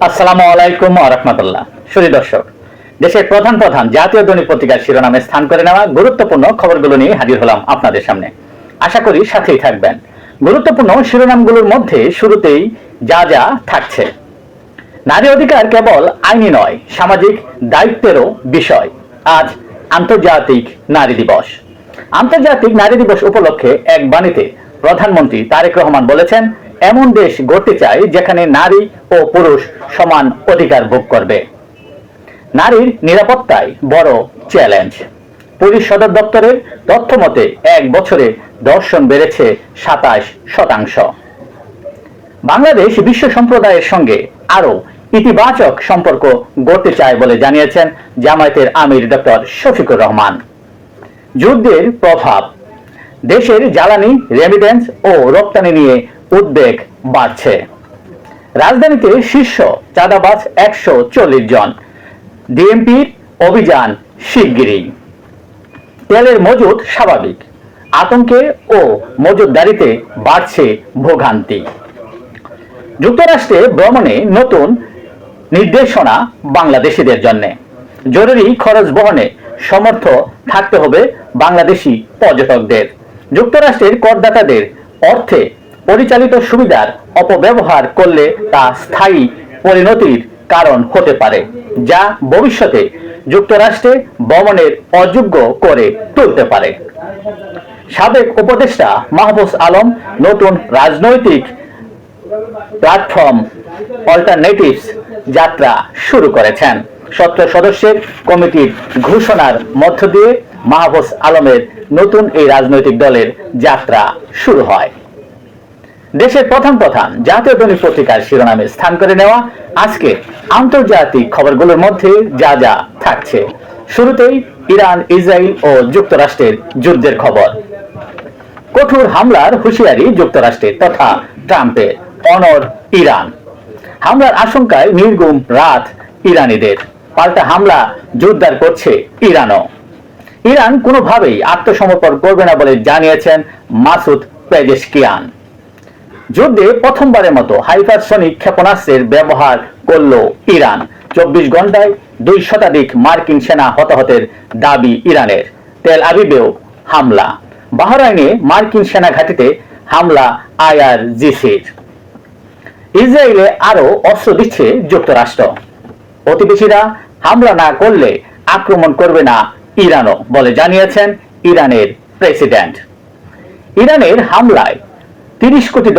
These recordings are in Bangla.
আসসালামু আলাইকুম ওয়া রাহমাতুল্লাহ। সুধী দর্শক, দেশের প্রধান প্রধান জাতীয় দৈনিক পত্রিকার শিরোনামে স্থান করে নেওয়া গুরুত্বপূর্ণ খবরগুলো নিয়ে হাজির হলাম আপনাদের সামনে। আশা করি সাথেই থাকবেন। গুরুত্বপূর্ণ শিরোনামগুলোর মধ্যে শুরুতেই যা যা থাকছে। নারী অধিকার কেবল আইনি নয়, সামাজিক দায়িত্বেরও বিষয়। আজ আন্তর্জাতিক নারী দিবস। আন্তর্জাতিক নারী দিবস উপলক্ষে এক বাণীতে প্রধানমন্ত্রী তারেক রহমান বলেছেন, এমন দেশ গড়তে চাই যেখানে নারী ও পুরুষ সমান অধিকার ভোগ করবে। নারীর নিরাপত্তায় বড় চ্যালেঞ্জ। পুলিশ সদর দপ্তরের তথ্য মতে 1 বছরে ধর্ষণ বেড়েছে 27%। বাংলাদেশ বিশ্ব সম্প্রদায়ের সঙ্গে আরো ইতিবাচক সম্পর্ক গড়তে চায় বলে জানিয়েছেন জামায়াতের আমির ডক্টর শফিকুর রহমান। যুদ্ধের প্রভাব। দেশের জ্বালানি, রেমিটেন্স ও রপ্তানি নিয়ে উদ্বেগ বাড়ছে। রাজধানীতে শীর্ষ চাঁদাবাজ 140 জন। ডিএমপির অভিযান শিগগিরই। তেলের মজুদ স্বাভাবিক, আতঙ্কে ও মজুদদারিতে বাড়ছে ভোগান্তি। যুক্তরাষ্ট্রে ভ্রমণে নতুন নির্দেশনা বাংলাদেশিদের জন্য। জরুরি খরচ বহনে সমর্থ থাকতে হবে বাংলাদেশি পর্যটকদের। যুক্তরাষ্ট্রের করদাতাদের অর্থে পরিচালিত সুবিধার অপব্যবহার করলে তা স্থায়ী পরিণতির কারণ হতে পারে, যা ভবিষ্যতে যুক্তরাষ্ট্রে ভ্রমণের অযোগ্য করে তুলতে পারে। সাবেক উপদেষ্টা মাহফুজ আলম নতুন রাজনৈতিক প্ল্যাটফর্ম অল্টারনেটিভস যাত্রা শুরু করেছেন। 17 সদস্যের কমিটির ঘোষণার মধ্য দিয়ে মাহফুজ আলমের নতুন এই রাজনৈতিক দলের যাত্রা শুরু হয়। দেশের প্রধান প্রধান জাতীয় দৈনিক পত্রিকার শিরোনামে স্থান করে নেওয়া আজকে আন্তর্জাতিক খবরগুলোর মধ্যে যা যা থাকছে। শুরুতেই ইরান, ইসরায়েল ও যুক্তরাষ্ট্রের যুদ্ধের খবর। কঠোর হামলার হুঁশিয়ারি যুক্তরাষ্ট্রের তথা ট্রাম্পের। অনড় ইরান। হামলার আশঙ্কায় নির্ঘুম রাত ইরানিদের। পাল্টা হামলা জোরদার করছে ইরানও। ইরান কোনোভাবেই আত্মসমর্পণ করবে না বলে জানিয়েছেন মাসুদ পেজেশকিয়ান। যুদ্ধে প্রথমবারের মতো হাইপারসনিক ক্ষেপণাস্ত্রের ব্যবহার করল ইরান। 24 ঘন্টায় 2 শতাধিক মার্কিন সেনা হতাহতের দাবি ইরানের। তেল আবিবেও হামলা। বাহরাইনে মার্কিন সেনা ঘাঁটিতে হামলা আইআরজিসির। ইসরায়েলে আরো অস্ত্র দিচ্ছে যুক্তরাষ্ট্র। প্রতিবেশীরা হামলা না করলে আক্রমণ করবে না ইরানও বলে জানিয়েছেন ইরানের প্রেসিডেন্ট। ইরানের হামলায় $30 কোটি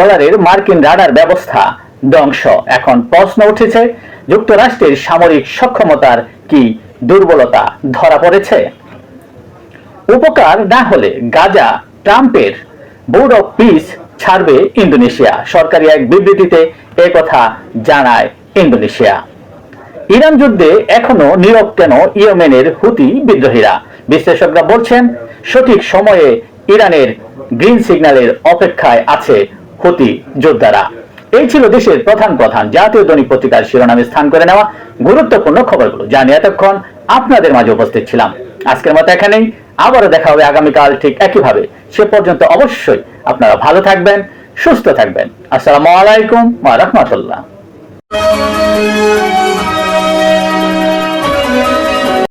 মার্কিন রাডার ব্যবস্থা ধ্বংস। এখন প্রশ্ন উঠেছে, যুক্তরাষ্ট্রের সামরিক সক্ষমতার কি দুর্বলতা ধরা পড়েছে? উপকার না হলে গাজা ট্রাম্পের বোর্ড অফ পিস ছাড়বে ইন্দোনেশিয়া। সরকারি এক বিবৃতিতে একথা জানায় ইন্দোনেশিয়া। ইরান যুদ্ধে এখনো নীরব কেন ইয়েমেনের হুতি বিদ্রোহীরা? বিশ্লেষকরা বলছেন, সঠিক সময়ে ইরানের গ্রিন সিগন্যালের অপেক্ষায় আছে হুতি যোদ্ধারা। এই ছিল দেশের প্রধান প্রধান জাতীয় দৈনিক পত্রিকার শিরোনামে স্থান করে নেওয়া গুরুত্বপূর্ণ খবরগুলো, যা নিয়ে এতক্ষণ আপনাদের মাঝে উপস্থিত ছিলাম। আজকের মতো এখানেই। আবারও দেখা হবে আগামীকাল ঠিক একইভাবে। সে পর্যন্ত অবশ্যই আপনারা ভালো থাকবেন, সুস্থ থাকবেন। আসসালামু আলাইকুম ওয়া রাহমাতুল্লাহ।